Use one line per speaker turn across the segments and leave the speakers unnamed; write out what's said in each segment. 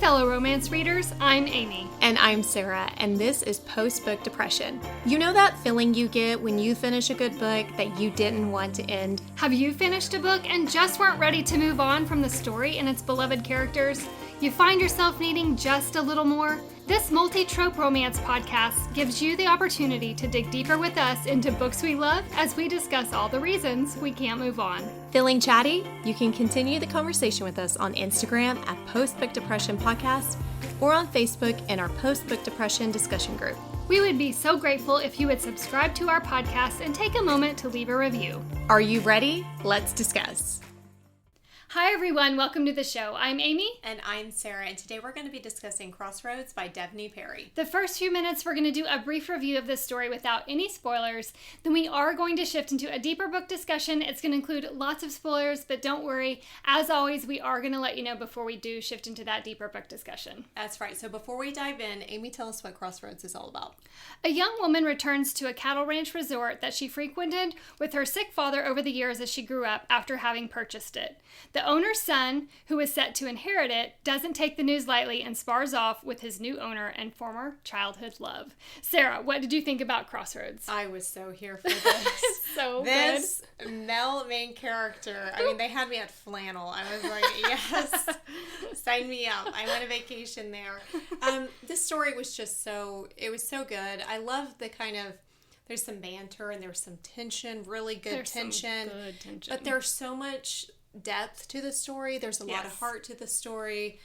fellow romance readers, I'm Amy.
And I'm Sarah, and this is Post-Book Depression. You know that feeling you get when you finish a good book that you didn't want to end?
Have you finished a book and just weren't ready to move on from the story and its beloved characters? You find yourself needing just a little more? This multi-trope romance podcast gives you the opportunity to dig deeper with us into books we love as we discuss all the reasons we can't move on.
Feeling chatty? You can continue the conversation with us on Instagram at Post-Book Depression Podcast or on Facebook in our Post-Book Depression discussion group.
We would be so grateful if you would subscribe to our podcast and take a moment to leave a review.
Are you ready? Let's discuss.
Hi everyone, welcome to the show. I'm Amy.
And I'm Sarah, and today we're going to be discussing Crossroads by Devney Perry.
The first few minutes we're going to do a brief review of this story without any spoilers. Then we are going to shift into a deeper book discussion. It's going to include lots of spoilers, but don't worry. As always, we are going to let you know before we do shift into that deeper book discussion.
That's right. So before we dive in, Amy, tell us what Crossroads is all about.
A young woman returns to a cattle ranch resort that she frequented with her sick father over the years as she grew up after having purchased it. The owner's son, who is set to inherit it, doesn't take the news lightly and spars off with his new owner and former childhood love. Sarah, what did you think about Crossroads?
I was so here for this. This male main character, I mean, they had me at flannel. I was like, yes, sign me up. I went on vacation there. This story was just it was so good. I love the kind of, there's some banter and there's some tension, really good tension. But there's so much depth to the story. There's a lot of heart to the story.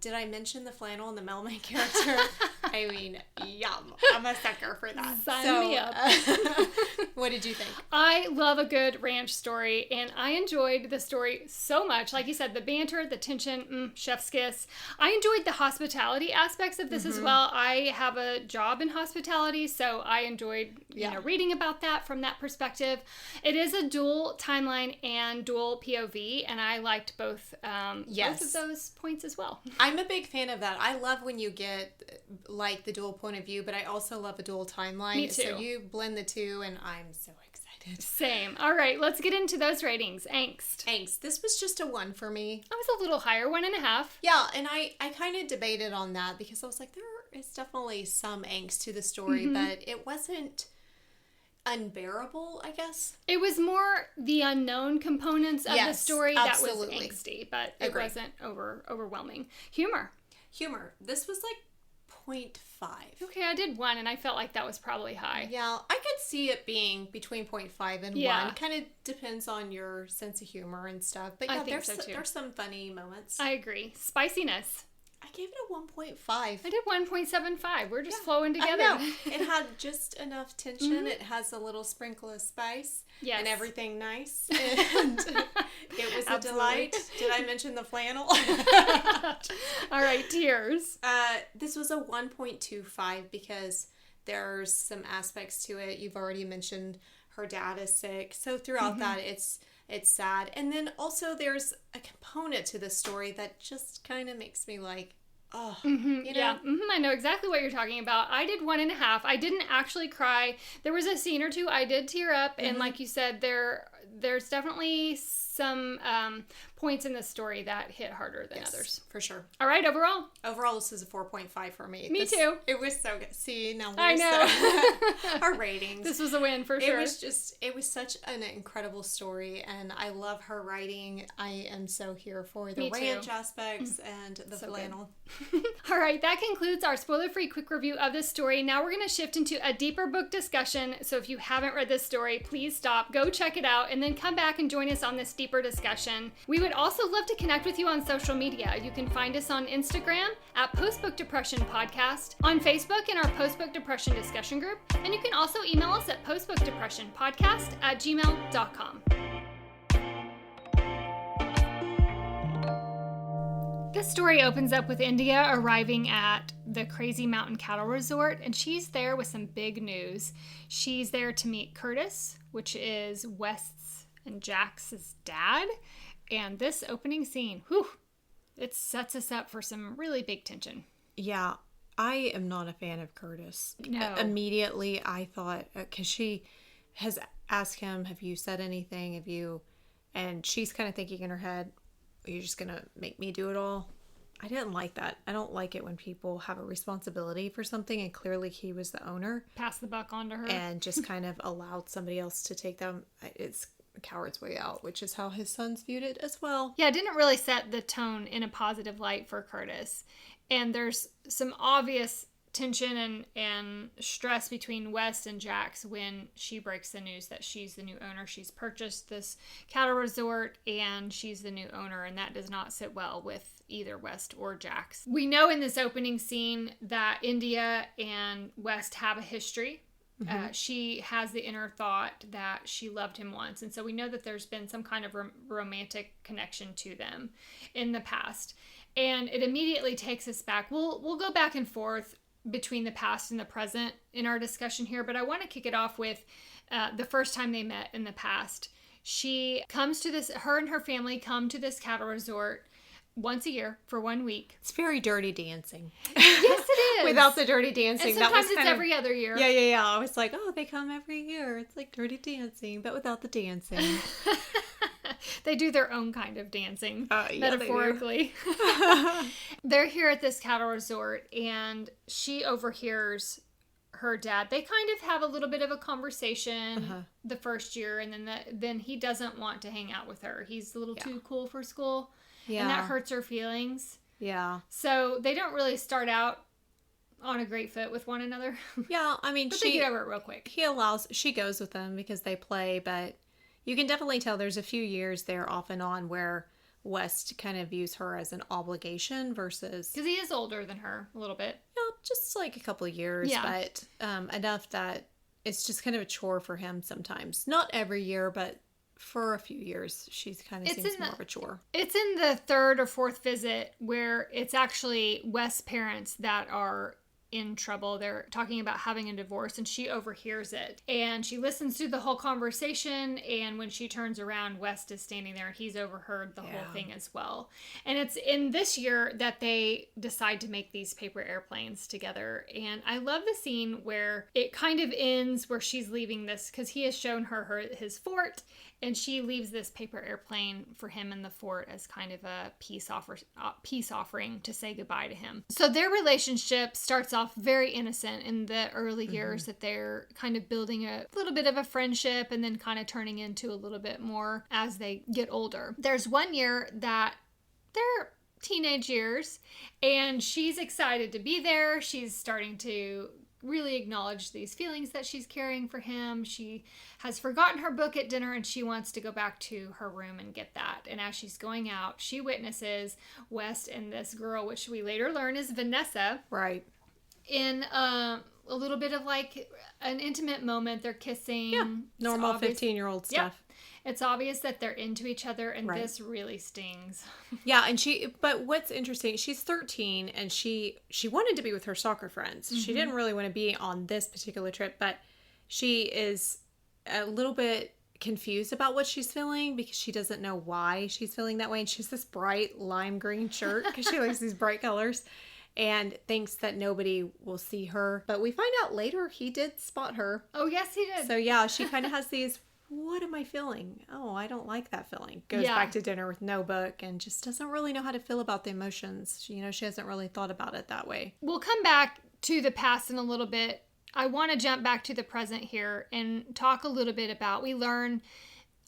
Did I mention the flannel and the male main character? I mean, yum. I'm a sucker for that.
Sign me up.
What did you think?
I love a good ranch story, and I enjoyed the story so much. Like you said, the banter, the tension, chef's kiss. I enjoyed the hospitality aspects of this as well. I have a job in hospitality, so I enjoyed reading about that from that perspective. It is a dual timeline and dual POV, and I liked both of those points as well.
I'm a big fan of that. I love when you get like the dual point of view, but I also love a dual timeline.
Me too.
So you blend the two, and I'm so excited.
Same. All right, let's get into those ratings. Angst.
This was just a 1 for me.
I was a little higher, 1.5.
Yeah, and I kind of debated on that because I was like, there is definitely some angst to the story, but it wasn't unbearable, I guess.
It was more the unknown components of the story that was
absolutely.
angsty, but it wasn't overwhelming. Humor.
This was like 0.5.
Okay, I did 1, and I felt like that was probably high.
Yeah, I could see it being between 0.5 and 1. Kind of depends on your sense of humor and stuff. But yeah, there's some funny moments.
I agree. Spiciness.
I gave it a 1.5.
I did 1.75. We're just flowing together.
I know. It had just enough tension. It has a little sprinkle of spice.
Yes.
And everything nice. And it was a delight. Did I mention the flannel?
All right, tears.
This was a 1.25 because there's some aspects to it. You've already mentioned her dad is sick. So throughout that, it's sad. And then also there's a component to the story that just kind of makes me like, oh, you know?
Yeah, I know exactly what you're talking about. I did 1.5. I didn't actually cry. There was a scene or two I did tear up. And like you said, there's definitely some points in the story that hit harder than others.
For sure.
All right, overall?
Overall, this is a 4.5 for me.
Me too.
It was so good. See, now
I know.
our ratings.
This was a win for sure.
It was such an incredible story, and I love her writing. I am so here for the ranch aspects and the flannel.
All right, that concludes our spoiler-free quick review of this story. Now we're going to shift into a deeper book discussion. So if you haven't read this story, please stop, go check it out, and then come back and join us on this deeper discussion. We would also love to connect with you on social media. You can find us on Instagram at Post-Book Depression Podcast, on Facebook in our Post-Book Depression discussion group, and you can also email us at postbookdepressionpodcast@gmail.com. This story opens up with India arriving at the Crazy Mountain Cattle Resort, and she's there with some big news. She's there to meet Curtis, which is West's and Jax's dad. And this opening scene, it sets us up for some really big tension.
Yeah, I am not a fan of Curtis.
No.
Immediately, I thought, because she has asked him, have you said anything? And she's kind of thinking in her head, are you just going to make me do it all? I didn't like that. I don't like it when people have a responsibility for something and clearly he was the owner.
Pass the buck on to her.
And just kind of allowed somebody else to take them. It's a coward's way out, which is how his sons viewed it as well.
Yeah, it didn't really set the tone in a positive light for Curtis. And there's some obvious tension and stress between West and Jax when she breaks the news that she's the new owner. She's purchased this cattle resort and she's the new owner, and that does not sit well with either West or Jax. We know in this opening scene that India and West have a history. She has the inner thought that she loved him once, and so we know that there's been some kind of romantic connection to them in the past, and it immediately takes us back. We'll go back and forth between the past and the present in our discussion here, but I want to kick it off with the first time they met in the past. She comes to this, her and her family come to this cattle resort once a year for 1 week.
It's very dirty dancing.
Yes, it is.
Without the dirty dancing.
And sometimes it's every other year.
Yeah. I was like, oh, they come every year. It's like dirty dancing, but without the dancing.
They do their own kind of dancing, metaphorically.
They
They're here at this cattle resort, and she overhears her dad. They kind of have a little bit of a conversation the first year, and then he doesn't want to hang out with her. He's a little too cool for school, and that hurts her feelings.
Yeah.
So they don't really start out on a great foot with one another.
Yeah, I mean,
but they get over it real quick.
She goes with them because they play, but you can definitely tell there's a few years there off and on where West kind of views her as an obligation versus...
Because he is older than her a little bit.
Yeah, just like a couple of years, but enough that it's just kind of a chore for him sometimes. Not every year, but for a few years, she's kind of seems more of a chore.
It's in the third or fourth visit where it's actually West's parents that are in trouble. They're talking about having a divorce, and she overhears it, and she listens to the whole conversation, and when she turns around, West is standing there, and he's overheard the whole thing as well. And it's in this year that they decide to make these paper airplanes together, and I love the scene where it kind of ends where she's leaving this, because he has shown her his fort, and she leaves this paper airplane for him in the fort as kind of a peace offering to say goodbye to him. So their relationship starts off very innocent in the early years, that they're kind of building a little bit of a friendship and then kind of turning into a little bit more as they get older. There's 1 year that they're teenage years, and she's excited to be there. She's starting to really acknowledge these feelings that she's carrying for him. She has forgotten her book at dinner, and she wants to go back to her room and get that. And as she's going out, she witnesses West and this girl, which we later learn is Vanessa.
Right.
In a little bit of like an intimate moment. They're kissing.
Yeah. Normal 15-year-old stuff.
Yep. It's obvious that they're into each other, and this really stings.
Yeah, and but what's interesting, she's 13, and she wanted to be with her soccer friends. She didn't really want to be on this particular trip, but she is a little bit confused about what she's feeling because she doesn't know why she's feeling that way. And she has this bright lime green shirt because she likes these bright colors, and thinks that nobody will see her. But we find out later he did spot her.
Oh, yes, he did.
So yeah, she kind of has these... What am I feeling? Oh, I don't like that feeling. Goes back to dinner with no book and just doesn't really know how to feel about the emotions. She hasn't really thought about it that way.
We'll come back to the past in a little bit. I want to jump back to the present here and talk a little bit about, we learn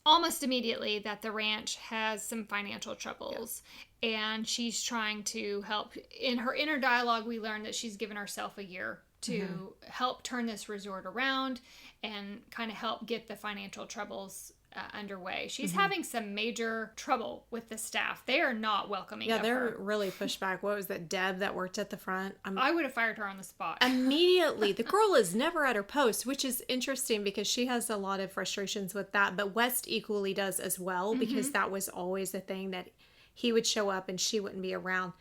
almost immediately that the ranch has some financial troubles. Yeah. And she's trying to help. In her inner dialogue, we learn that she's given herself a year to help turn this resort around and kind of help get the financial troubles underway. She's having some major trouble with the staff. They are not welcoming of her.
Yeah, they're really pushed back. What was that, Deb that worked at the front?
I would have fired her on the spot.
Immediately. The girl is never at her post, which is interesting because she has a lot of frustrations with that. But West equally does as well, because that was always the thing, that he would show up and she wouldn't be around.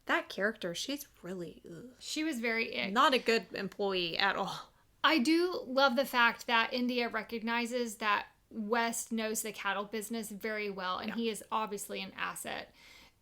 That character, she's really...
She was very ick.
Not a good employee at all.
I do love the fact that India recognizes that West knows the cattle business very well, and he is obviously an asset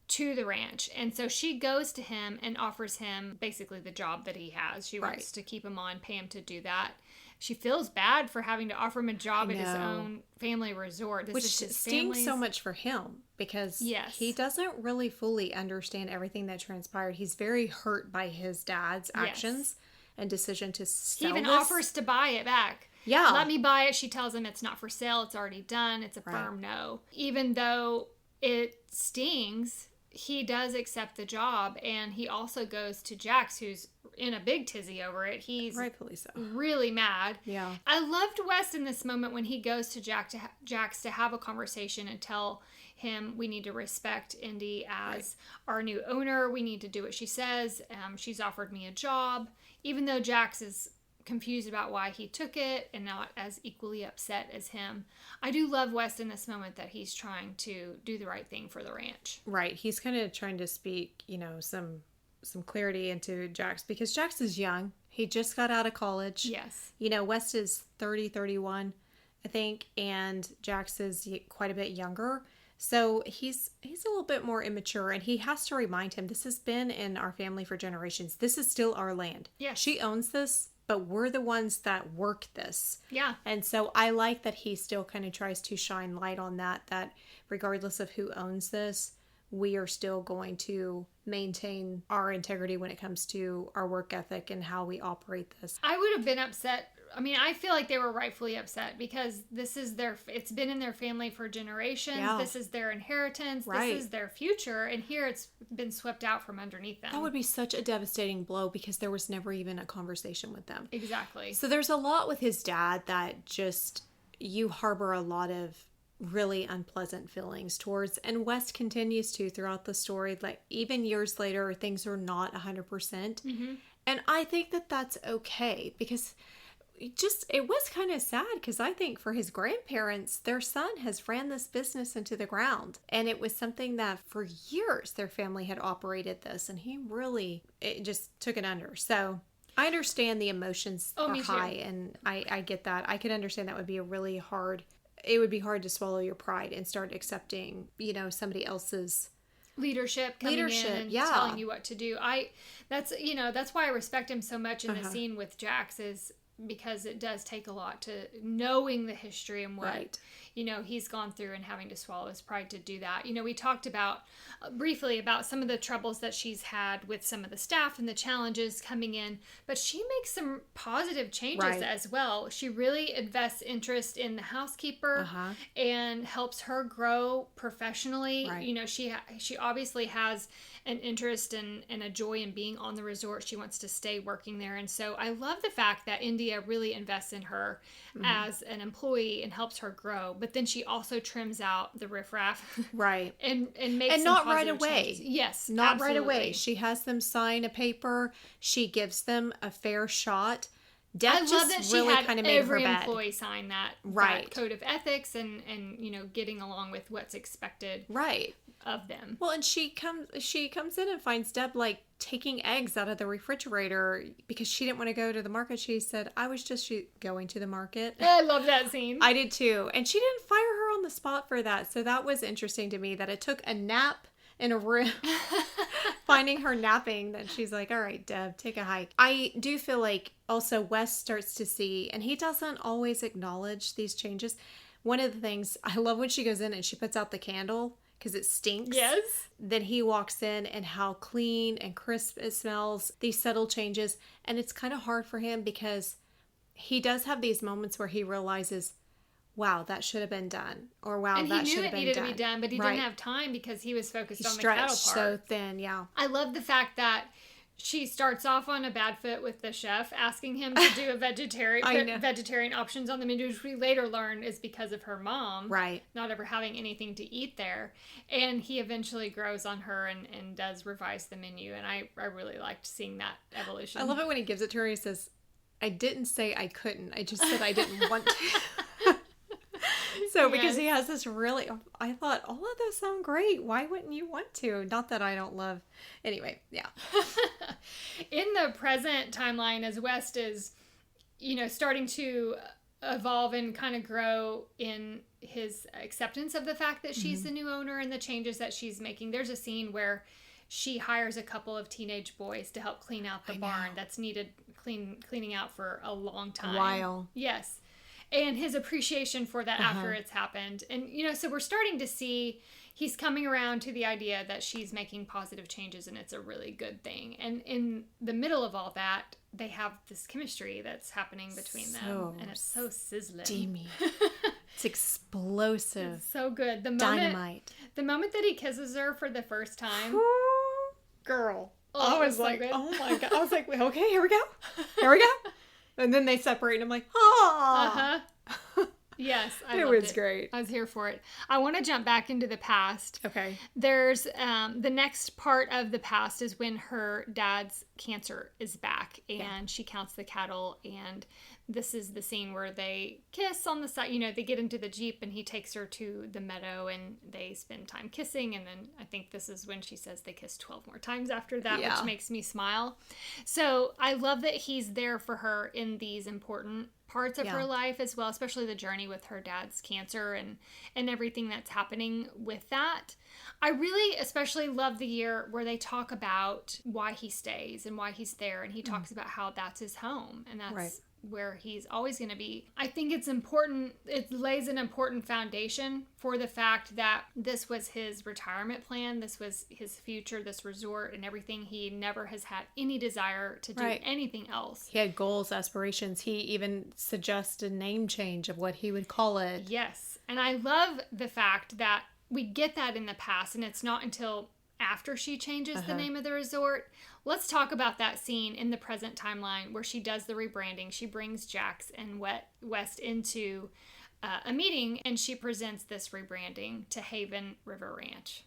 to the ranch. And so she goes to him and offers him basically the job that he has. She wants to keep him on, pay him to do that. she feels bad for having to offer him a job at his own family resort. This
Which
is his
stings so much for him because
Yes.
he doesn't really fully understand everything that transpired. He's very hurt by his dad's actions and decision to sell
He even
this.
offers to buy it back.
Yeah.
Let me buy it. She tells him it's not for sale. It's already done. It's a firm no. Even though it stings, he does accept the job, and he also goes to Jax, who's in a big tizzy over it. He's
rightfully so.
Really mad.
Yeah.
I loved West in this moment when he goes to Jax to have a conversation and tell him we need to respect Indy as our new owner. We need to do what she says. She's offered me a job, even though Jax is confused about why he took it and not as equally upset as him. I do love West in this moment that he's trying to do the right thing for the ranch.
Right. He's kind of trying to speak, some clarity into Jax because Jax is young. He just got out of college.
Yes.
West is 30, 31, I think, and Jax is quite a bit younger. So he's a little bit more immature, and he has to remind him this has been in our family for generations. This is still our land.
Yes.
She owns this, but we're the ones that work this.
Yeah.
And so I like that he still kind of tries to shine light on that regardless of who owns this, we are still going to maintain our integrity when it comes to our work ethic and how we operate this.
I would have been upset. I mean, I feel like they were rightfully upset because this is it's been in their family for generations. Yeah. This is their inheritance. Right. This is their future. And here it's been swept out from underneath them.
That would be such a devastating blow because there was never even a conversation with them.
Exactly.
So there's a lot with his dad that just you harbor a lot of really unpleasant feelings towards, and West continues to throughout the story. Like even years later, things are not 100%. Mm-hmm. And I think that that's okay because it was kind of sad because I think for his grandparents, their son has ran this business into the ground. And it was something that for years their family had operated this, and it just took it under. So I understand the emotions are high, and I get that. I could understand that would be it would be hard to swallow your pride and start accepting, somebody else's
leadership coming in and telling you what to do. That's why I respect him so much in the scene with Jax, is because it does take a lot to knowing the history and what he's gone through and having to swallow his pride to do that. We talked about briefly about some of the troubles that she's had with some of the staff and the challenges coming in, but she makes some positive changes as well. She really invests interest in the housekeeper and helps her grow professionally. She obviously has an interest and a joy in being on the resort. She wants to stay working there. And so I love the fact that India really invests in her as an employee and helps her grow. But then she also trims out the riffraff. Right. and makes some
not right
positive
away.
changes. Yes.
Not
absolutely.
right away. She has them sign a paper. She gives them a fair shot.
I love that she
really
had
kind of made
every
her bed.
employee sign that code of ethics and getting along with what's expected of them.
Well, and she comes in and finds Deb taking eggs out of the refrigerator because she didn't want to go to the market. She said, I was just going to the market.
I love that scene.
I did too. And she didn't fire her on the spot for that. So that was interesting to me that it took a nap in a room, finding her napping, that she's like, all right, Deb, take a hike. I do feel like also Wes starts to see, and he doesn't always acknowledge these changes. One of the things, I love when she goes in and she puts out the candle because it stinks.
Yes.
Then he walks in and how clean and crisp it smells, these subtle changes. And it's kind of hard for him because he does have these moments where he realizes, wow, that should have been done. Or wow, that should have been done. And he knew it needed to be done,
but he didn't have time because he was focused on the cattle part.
So thin, yeah.
I love the fact that she starts off on a bad foot with the chef, asking him to do a vegetarian options on the menu, which we later learn is because of her mom not ever having anything to eat there. And he eventually grows on her and does revise the menu. And I really liked seeing that evolution.
I love it when he gives it to her. He says, I didn't say I couldn't. I just said I didn't want to. So because he has this I thought, all of those sound great. Why wouldn't you want to? Not that I don't love. Anyway, yeah.
In the present timeline, as West is, starting to evolve and kind of grow in his acceptance of the fact that she's the new owner and the changes that she's making, there's a scene where she hires a couple of teenage boys to help clean out the barn that's needed cleaning out for a long time.
A while.
Yes. And his appreciation for that after it's happened. And, so we're starting to see he's coming around to the idea that she's making positive changes and it's a really good thing. And in the middle of all that, they have this chemistry that's happening between them. And it's so sizzling.
Steamy. It's explosive.
It's so good.
Dynamite.
The moment that he kisses her for the first time. Girl.
I was like, oh my God. I was like, okay, here we go. Here we go. And then they separate, and I'm like, oh.
Yes,
it was great.
I was here for it. I want to jump back into the past.
Okay.
There's the next part of the past is when her dad's cancer is back, and she counts the cattle, and this is the scene where they kiss on the side. They get into the Jeep, and he takes her to the meadow, and they spend time kissing, and then I think this is when she says they kiss 12 more times after that, which makes me smile. So I love that he's there for her in these important parts of her life as well, especially the journey with her dad's cancer and everything that's happening with that. I really especially love the year where they talk about why he stays and why he's there, and he talks about how that's his home and that's where he's always going to be. I think it's important. It lays an important foundation for the fact that this was his retirement plan. This was his future, this resort and everything. He never has had any desire to do anything else.
He had goals, aspirations. He even suggested a name change of what he would call it.
Yes. And I love the fact that we get that in the past, and it's not until after she changes the name of the resort. Let's talk about that scene in the present timeline where she does the rebranding. She brings Jax and West into a meeting, and she presents this rebranding to Haven River Ranch.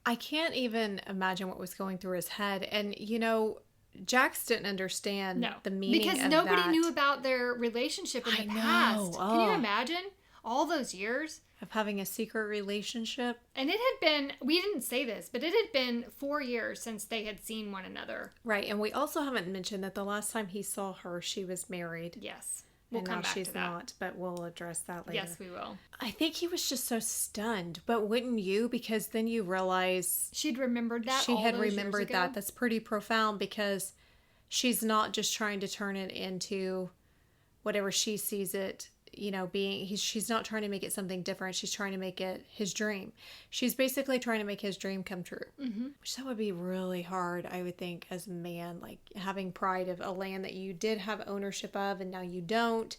I can't even imagine what was going through his head. And, Jax didn't understand the meaning of that.
Because nobody knew about their relationship in the past. Can you imagine? All those years
of having a secret relationship.
And it had been, we didn't say this, but it had been 4 years since they had seen one another.
Right. And we also haven't mentioned that the last time he saw her, she was married.
Yes.
We'll come back to that. Not, but we'll address that later.
Yes, we will.
I think he was just so stunned. But wouldn't you? Because then you realize
she'd remembered that.
She had remembered that. That's pretty profound, because she's not just trying to turn it into whatever she sees it being. She's not trying to make it something different. She's trying to make it his dream. She's basically trying to make his dream come true. Which that would be really hard, I would think, as a man, like having pride of a land that you did have ownership of and now you don't,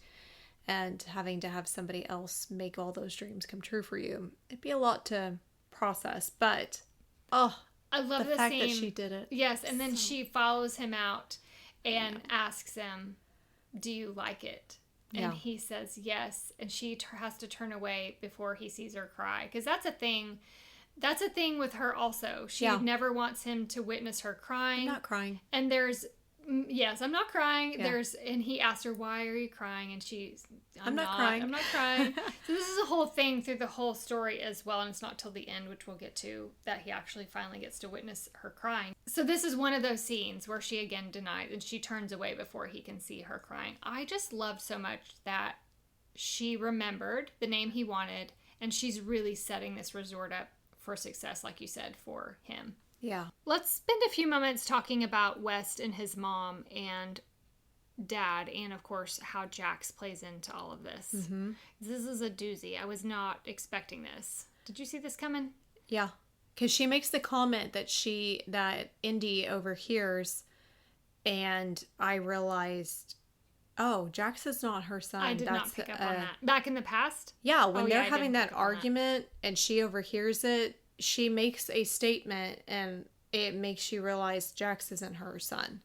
and having to have somebody else make all those dreams come true for you. It'd be a lot to process, but I love the fact scene that she did it.
Yes, and then she follows him out and asks him, "Do you like it?" And he says yes, and she has to turn away before he sees her cry. Because that's a thing. That's a thing with her also. She never wants him to witness her crying.
I'm not crying.
And there's, yes, I'm not crying. Yeah. And he asked her, "Why are you crying?" And she's, I'm not crying. I'm not crying. So this is a whole thing through the whole story as well. And it's not till the end, which we'll get to, that he actually finally gets to witness her crying. So this is one of those scenes where she again denies and she turns away before he can see her crying. I just love so much that she remembered the name he wanted, and she's really setting this resort up for success, like you said, for him.
Yeah.
Let's spend a few moments talking about West and his mom and dad, and of course how Jax plays into all of this. This is a doozy. I was not expecting this. Did you see this coming?
Yeah. Because she makes the comment that Indy overhears, and I realized, Jax is not her son.
I did not pick up on that. Back in the past?
Yeah, when they're having that argument and she overhears it, she makes a statement, and it makes you realize Jax isn't her son.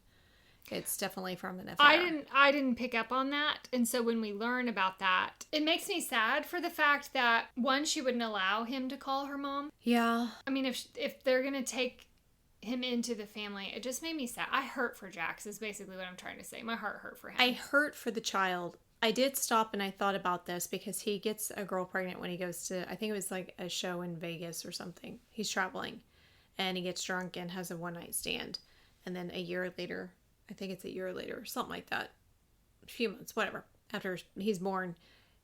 It's definitely from an affair.
I didn't pick up on that. And so when we learn about that, it makes me sad for the fact that, one, she wouldn't allow him to call her mom.
Yeah.
I mean, if they're going to take him into the family, it just made me sad. I hurt for Jax is basically what I'm trying to say. My heart hurt for him.
I hurt for the child. I did stop and I thought about this because he gets a girl pregnant when he goes to, I think it was like a show in Vegas or something. He's traveling and he gets drunk and has a one-night stand. And then a year later, I think it's a year later, something like that, a few months, whatever, after he's born,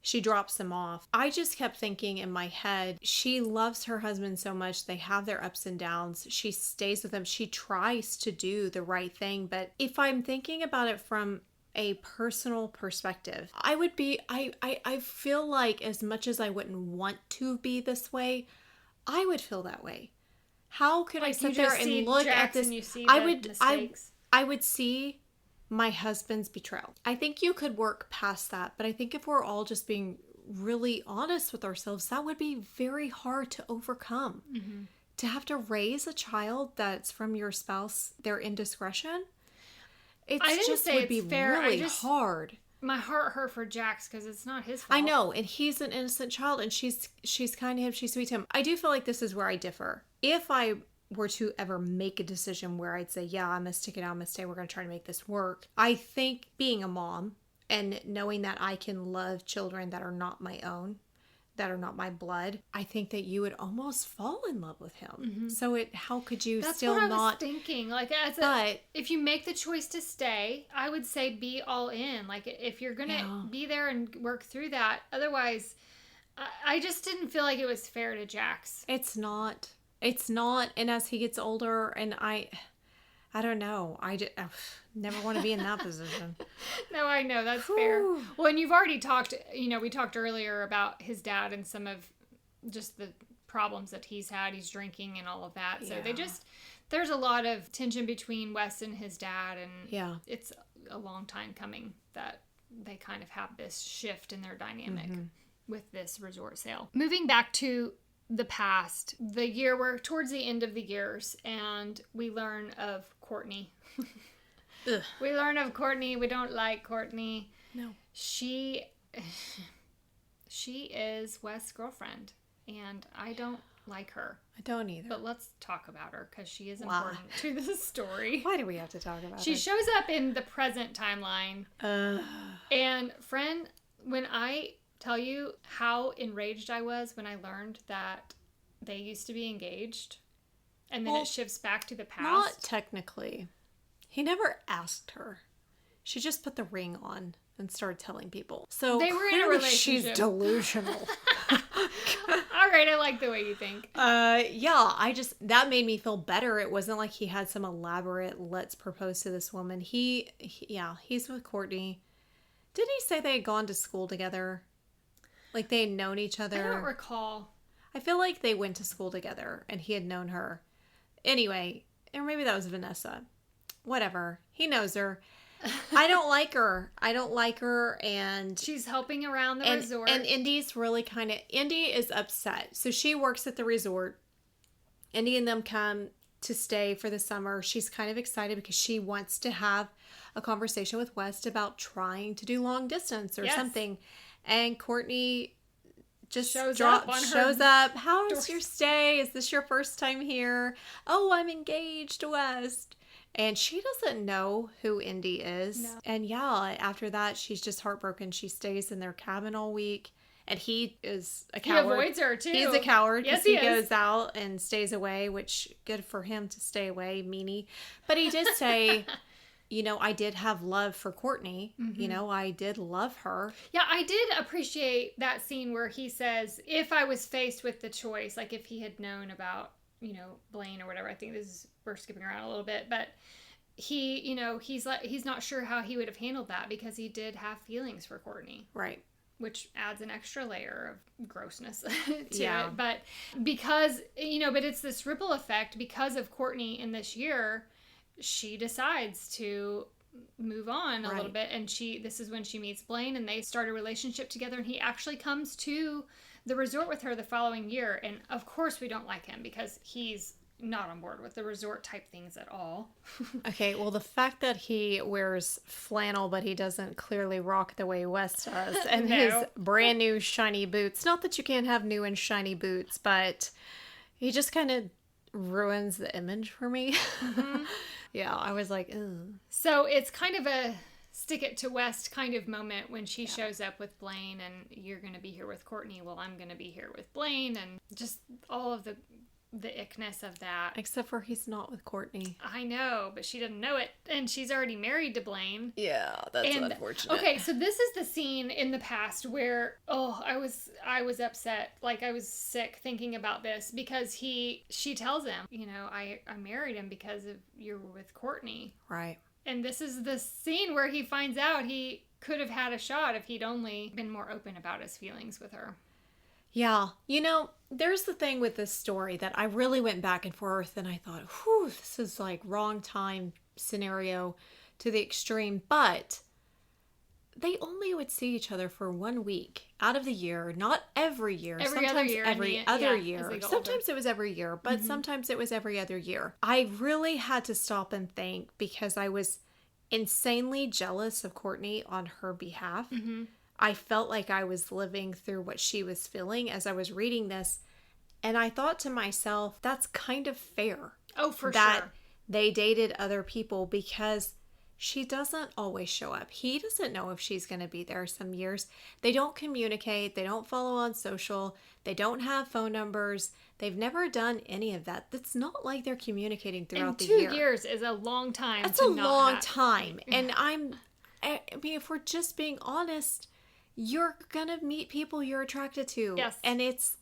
she drops him off. I just kept thinking in my head, she loves her husband so much. They have their ups and downs. She stays with him. She tries to do the right thing. But if I'm thinking about it from a personal perspective, I feel like as much as I wouldn't want to be this way, I would feel that way. How could I sit there and look at this? I would see my husband's betrayal. I think you could work past that, but I think if we're all just being really honest with ourselves, that would be very hard to overcome. Mm-hmm. To have to raise a child that's from your spouse, their indiscretion, would be really hard.
My heart hurt for Jax because it's not his fault.
I know, and he's an innocent child, and she's kind to him, she's sweet to him. I do feel like this is where I differ. If I were to ever make a decision where I'd say, yeah, I'm going to stick it out, I'm going to stay, we're going to try to make this work. I think being a mom and knowing that I can love children that are not my own, that are not my blood, I think that you would almost fall in love with him. Mm-hmm. So how could you still not...
That's what I was thinking. Like, if you make the choice to stay, I would say be all in. Like, if you're going to be there and work through that. Otherwise, I just didn't feel like it was fair to Jax.
It's not. And as he gets older, and I don't know. I never want to be in that position.
No, I know. That's fair. Well, and you've already talked, we talked earlier about his dad and some of just the problems that he's had. He's drinking and all of that. So there's a lot of tension between Wes and his dad. And it's a long time coming that they kind of have this shift in their dynamic with this resort sale. Moving back to the past, the year, we're towards the end of the years, and we learn of Courtney. We learn of Courtney. We don't like Courtney.
No.
She is Wes' girlfriend, and I don't like her.
I don't either.
But let's talk about her, because she is important to the story.
Why do we have to talk about her?
She shows up in the present timeline. And friend, when I tell you how enraged I was when I learned that they used to be engaged, and then it shifts back to the past.
Not technically. He never asked her. She just put the ring on and started telling people. So
they were in a relationship.
She's delusional.
All right, I like the way you think.
That made me feel better. It wasn't like he had some elaborate let's propose to this woman. He's with Courtney. Didn't he say they had gone to school together? Like they had known each other?
I don't recall.
I feel like they went to school together and he had known her. Anyway, or maybe that was Vanessa. Whatever. He knows her. I don't like her. And
she's helping around the resort.
And Indy's really Indy is upset. So she works at the resort. Indy and them come to stay for the summer. She's kind of excited because she wants to have a conversation with West about trying to do long distance or something. And Courtney just shows up. How is your stay? Is this your first time here? Oh, I'm engaged to West. And she doesn't know who Indy is. No. And after that, she's just heartbroken. She stays in their cabin all week. And he is a coward.
He avoids her, too.
He's a coward because he goes out and stays away, which good for him to stay away, meanie. But he did say... I did have love for Courtney. Mm-hmm. I did love her. Yeah,
I did appreciate that scene where he says, if I was faced with the choice, like if he had known about, Blaine or whatever. I think we're skipping around a little bit, but he, he's not sure how he would have handled that because he did have feelings for Courtney.
Right.
Which adds an extra layer of grossness to it. But because, but it's this ripple effect because of Courtney in this year. She decides to move on a little bit, and this is when she meets Blaine, and they start a relationship together, and he actually comes to the resort with her the following year, and of course we don't like him because he's not on board with the resort type things at all.
Okay, well, the fact that he wears flannel, but he doesn't clearly rock the way Wes does, and his brand new shiny boots, not that you can't have new and shiny boots, but he just kind of ruins the image for me. Mm-hmm. Yeah, I was like, ugh.
So it's kind of a stick it to West kind of moment when she shows up with Blaine and you're going to be here with Courtney. Well, I'm going to be here with Blaine, and just all of the the ickness of that.
Except for he's not with Courtney.
I know, but she doesn't know it. And she's already married to Blaine.
Yeah, that's unfortunate.
Okay, so this is the scene in the past where, I was upset. Like, I was sick thinking about this because she tells him, I married him because of you're with Courtney.
Right.
And this is the scene where he finds out he could have had a shot if he'd only been more open about his feelings with her.
Yeah. There's the thing with this story that I really went back and forth and I thought, this is like wrong time scenario to the extreme. But they only would see each other for 1 week out of the year, not every year.
Sometimes
every other year. Sometimes it was every year, but sometimes it was every other year. I really had to stop and think because I was insanely jealous of Courtney on her behalf. Mm-hmm. I felt like I was living through what she was feeling as I was reading this. And I thought to myself, that's kind of fair.
Oh, for
that
sure.
They dated other people because she doesn't always show up. He doesn't know if she's going to be there some years. They don't communicate. They don't follow on social. They don't have phone numbers. They've never done any of that. It's not like they're communicating throughout the year.
2 years is a long time.
That's a long time. And I mean, if we're just being honest, you're gonna meet people you're attracted to.
Yes.
And it's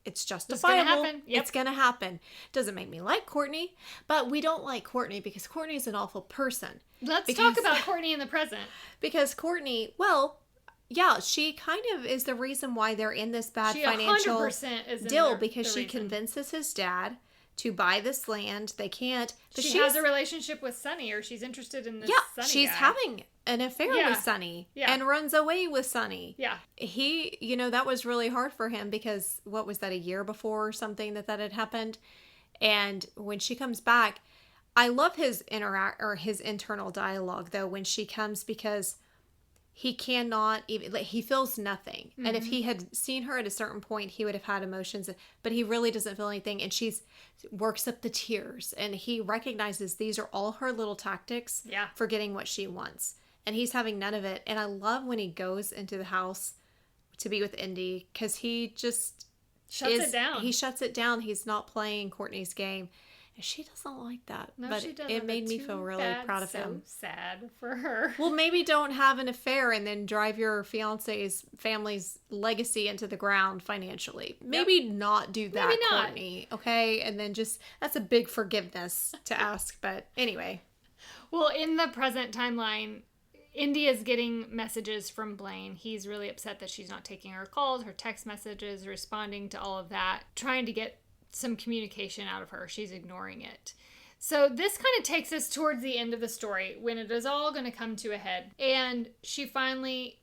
justifiable.
It's gonna happen. Yep.
It's gonna happen. Doesn't make me like Courtney, but we don't like Courtney because Courtney's an awful person.
Let's talk about Courtney in the present.
Because Courtney, well, yeah, she kind of is the reason why they're in this bad financial
100% is
deal because she convinces his dad to buy this land. They can't. But
she has a relationship with Sonny, or she's interested in this Sonny
she's
guy.
having an affair with Sonny and runs away with Sonny.
Yeah.
He, that was really hard for him because what was that, a year before or something that had happened? And when she comes back, I love his his internal dialogue though when she comes because he cannot even, he feels nothing. Mm-hmm. And if he had seen her at a certain point, he would have had emotions, but he really doesn't feel anything. And works up the tears and he recognizes these are all her little tactics for getting what she wants. And he's having none of it. And I love when he goes into the house to be with Indy because he just
shuts it down.
He shuts it down. He's not playing Courtney's game. And she doesn't like that.
No,
but
she doesn't.
It made me feel really proud of him.
So sad for her.
Well, maybe don't have an affair and then drive your fiance's family's legacy into the ground financially. Maybe not do that, maybe not. Courtney. Okay? And then that's a big forgiveness to ask. But anyway.
Well, in the present timeline, Indy is getting messages from Blaine. He's really upset that she's not taking her calls, her text messages, responding to all of that, trying to get some communication out of her. She's ignoring it. So this kind of takes us towards the end of the story when it is all going to come to a head. And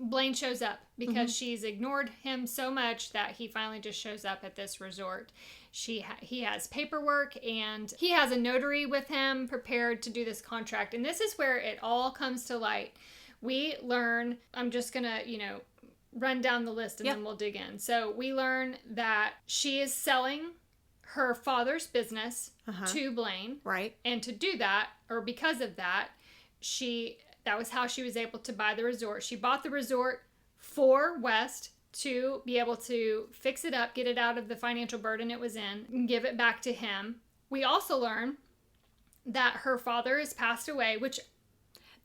Blaine shows up because she's ignored him so much that he finally just shows up at this resort. He has paperwork and he has a notary with him prepared to do this contract. And this is where it all comes to light. We learn, I'm just going to, run down the list and then we'll dig in. So we learn that she is selling her father's business to Blaine.
Right.
And to do that, or because of that, that was how she was able to buy the resort. She bought the resort for West to be able to fix it up, get it out of the financial burden it was in, and give it back to him. We also learn that her father has passed away, which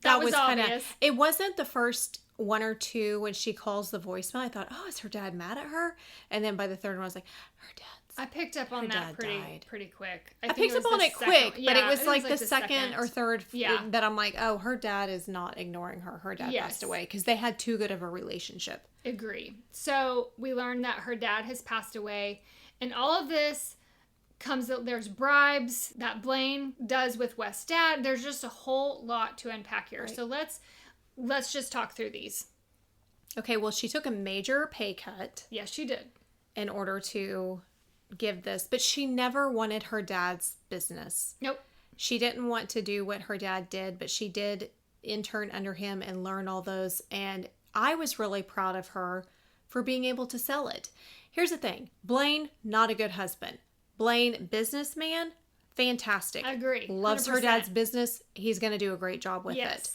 that was obvious.
It wasn't the first one or two when she calls the voicemail. I thought, is her dad mad at her? And then by the third one, I was like, her dad.
I picked up on that pretty quick.
I picked up on it quick, but it was like the second or third that I'm like, her dad is not ignoring her. Her dad passed away because they had too good of a relationship.
Agree. So we learned that her dad has passed away, and all of this there's bribes that Blaine does with West's dad. There's just a whole lot to unpack here. Right. So let's just talk through these.
Okay, well, she took a major pay cut.
Yes, she did.
In order to give this, but she never wanted her dad's business.
Nope.
She didn't want to do what her dad did, but she did intern under him and learn all those. And I was really proud of her for being able to sell it. Here's the thing. Blaine, not a good husband. Blaine, businessman, fantastic.
I agree. 100%.
Loves her dad's business. He's going to do a great job with it.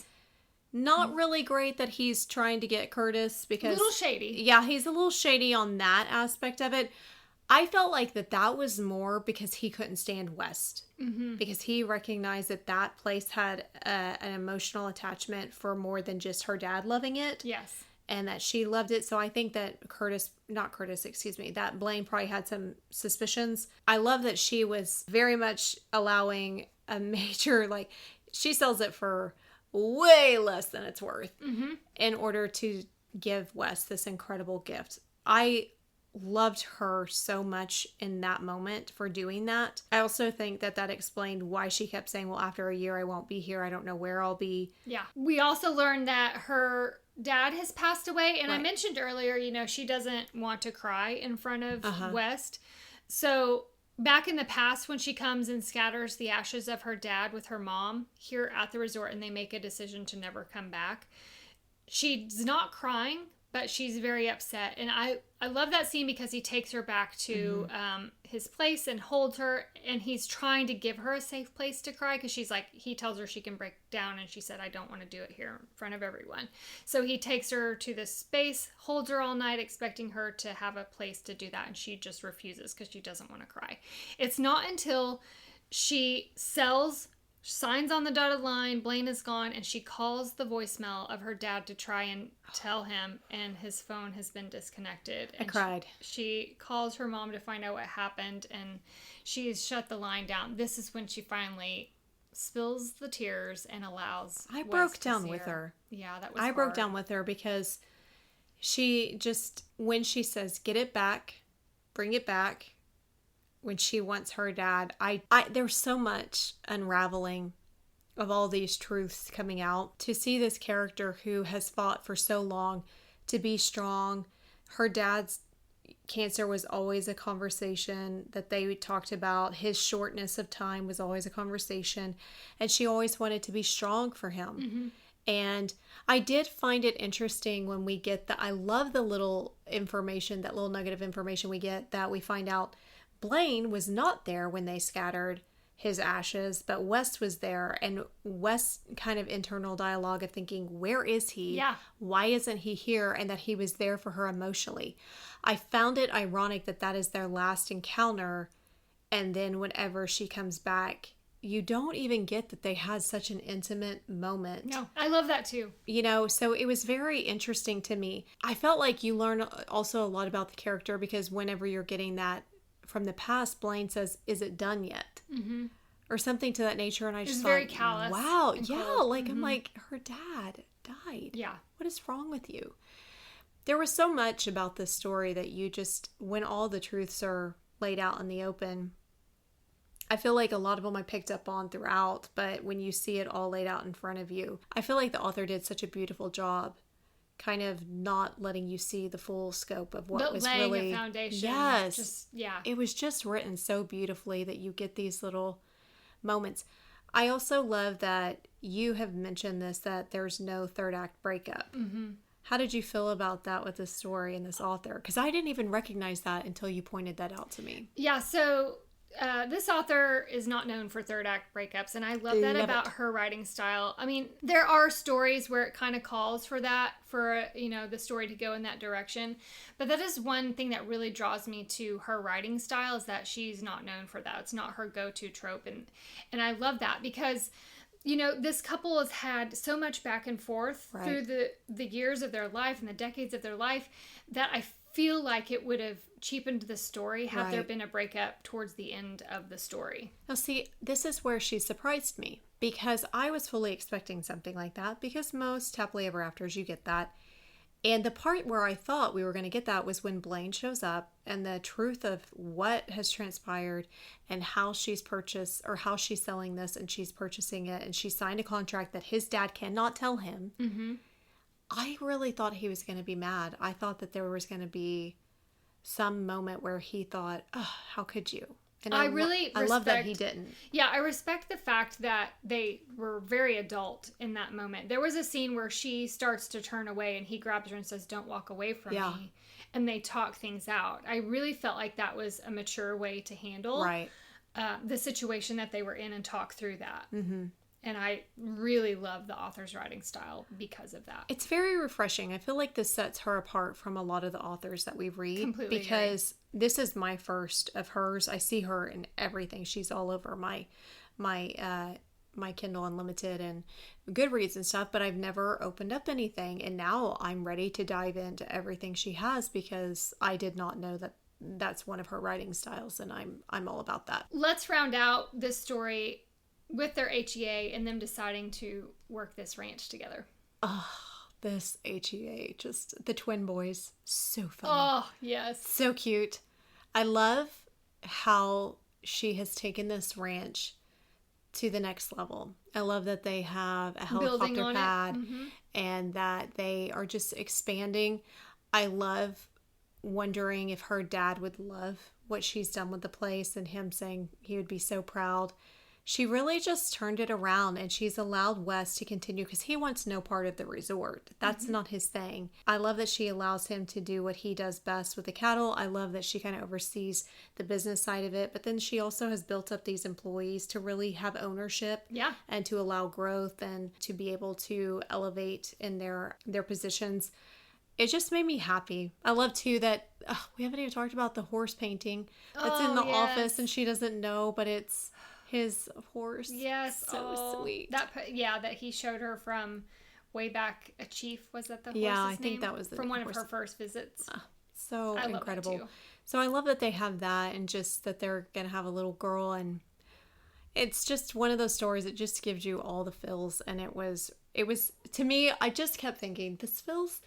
Not really great that he's trying to get Curtis because...
A little shady.
Yeah, he's a little shady on that aspect of it. I felt like that was more because he couldn't stand West.
Mm-hmm.
Because he recognized that place had an emotional attachment for more than just her dad loving it.
Yes.
And that she loved it. So I think that that Blaine probably had some suspicions. I love that she was very much allowing a major, like, she sells it for way less than it's worth in order to give Wes this incredible gift. I loved her so much in that moment for doing that. I also think that explained why she kept saying, well, after a year I won't be here. I don't know where I'll be.
Yeah. We also learned that her dad has passed away. And
right.
I mentioned earlier, she doesn't want to cry in front of West. So back in the past, when she comes and scatters the ashes of her dad with her mom here at the resort and they make a decision to never come back, she's not crying, but she's very upset. And I love that scene because he takes her back to his place and holds her, and he's trying to give her a safe place to cry because he tells her she can break down, and she said, I don't want to do it here in front of everyone. So he takes her to this space, holds her all night, expecting her to have a place to do that, and she just refuses because she doesn't want to cry. It's not until she signs on the dotted line, Blaine is gone, and she calls the voicemail of her dad to try and tell him, and his phone has been disconnected. And
I cried.
She calls her mom to find out what happened, and she's shut the line down. This is when she finally spills the tears and allows
I
Wes
broke
to
down
see
with her.
Yeah, that was
I
hard.
broke down with her because she just, when she says, get it back, bring it back, when she wants her dad, there's so much unraveling of all these truths coming out. To see this character who has fought for so long to be strong. Her dad's cancer was always a conversation that they talked about. His shortness of time was always a conversation. And she always wanted to be strong for him. Mm-hmm. And I did find it interesting when we get I love the little information, that little nugget of information we get, that we find out Blaine was not there when they scattered his ashes, but Wes was there, and Wes' kind of internal dialogue of thinking, where is he?
Yeah.
Why isn't he here? And that he was there for her emotionally. I found it ironic that is their last encounter, and then whenever she comes back, you don't even get that they had such an intimate moment.
No, I love that too.
So it was very interesting to me. I felt like you learn also a lot about the character, because whenever you're getting that from the past, Blaine says, is it done yet? Mm-hmm. Or something to that nature. And I just thought,
very callous.
Wow. Yeah. Like, I'm like, her dad died.
Yeah.
What is wrong with you? There was so much about this story that you just, when all the truths are laid out in the open, I feel like a lot of them I picked up on throughout, but when you see it all laid out in front of you, I feel like the author did such a beautiful job kind of not letting you see the full scope of what was
laying
really
a foundation.
Yes. It was just written so beautifully that you get these little moments. I also love that you have mentioned this, that there's no third act breakup. Mm-hmm. How did you feel about that with this story and this author? Because I didn't even recognize that until you pointed that out to me.
Yeah, so this author is not known for third act breakups, and I love that about her writing style. I mean, there are stories where it kind of calls for that, for, the story to go in that direction. But that is one thing that really draws me to her writing style, is that she's not known for that. It's not her go-to trope. And I love that because, this couple has had so much back and forth through the years of their life and the decades of their life, that I feel like it would have cheapened the story had there been a breakup towards the end of the story.
Now, see, this is where she surprised me, because I was fully expecting something like that, because most happily ever afters, you get that. And the part where I thought we were going to get that was when Blaine shows up and the truth of what has transpired and how she's purchased, or how she's selling this and she's purchasing it, and she signed a contract that his dad cannot tell him. Mm-hmm. I really thought he was going to be mad. I thought that there was going to be some moment where he thought, oh, how could you? And I love that he didn't.
Yeah, I respect the fact that they were very adult in that moment. There was a scene where she starts to turn away and he grabs her and says, don't walk away from me. And they talk things out. I really felt like that was a mature way to handle the situation that they were in and talk through that. Mm-hmm. And I really love the author's writing style because of that.
It's very refreshing. I feel like this sets her apart from a lot of the authors that we read.
Completely
because this is my first of hers. I see her in everything. She's all over my Kindle Unlimited and Goodreads and stuff, but I've never opened up anything. And now I'm ready to dive into everything she has because I did not know that that's one of her writing styles, and I'm all about that.
Let's round out this story with their HEA and them deciding to work this ranch together.
Oh, this HEA, just the twin boys, so funny.
Oh, yes.
So cute. I love how she has taken this ranch to the next level. I love that they have a helicopter pad and that they are just expanding. I love wondering if her dad would love what she's done with the place and him saying he would be so proud. She really just turned it around and she's allowed Wes to continue because he wants no part of the resort. That's not his thing. I love that she allows him to do what he does best with the cattle. I love that she kind of oversees the business side of it, but then she also has built up these employees to really have ownership and to allow growth and to be able to elevate in their positions. It just made me happy. I love too that we haven't even talked about the horse painting that's in the office and she doesn't know, but it's his horse.
Yes.
So sweet.
That he showed her from way back. A chief, was that the horse's
Yeah, I
name?
think that was the
from one
horse.
of her first visits.
So
I
incredible.
Love that too.
So I love that they have that and just that they're going to have a little girl, and it's just one of those stories that just gives you all the feels. And it was to me, I just kept thinking, this feels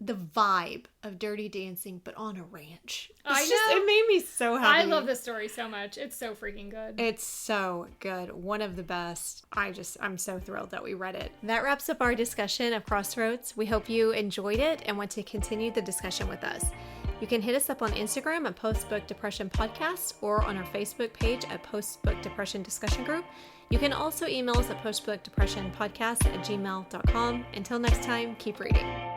the vibe of Dirty Dancing, but on a ranch. It made me so happy.
I love this story so much. It's so freaking good.
It's so good. One of the best. I'm so thrilled that we read it. That wraps up our discussion of Crossroads. We hope you enjoyed it and want to continue the discussion with us. You can hit us up on Instagram at Post Book Depression Podcast or on our Facebook page at Post Book Depression Discussion Group. You can also email us at postbookdepressionpodcast@gmail.com. Until next time, keep reading.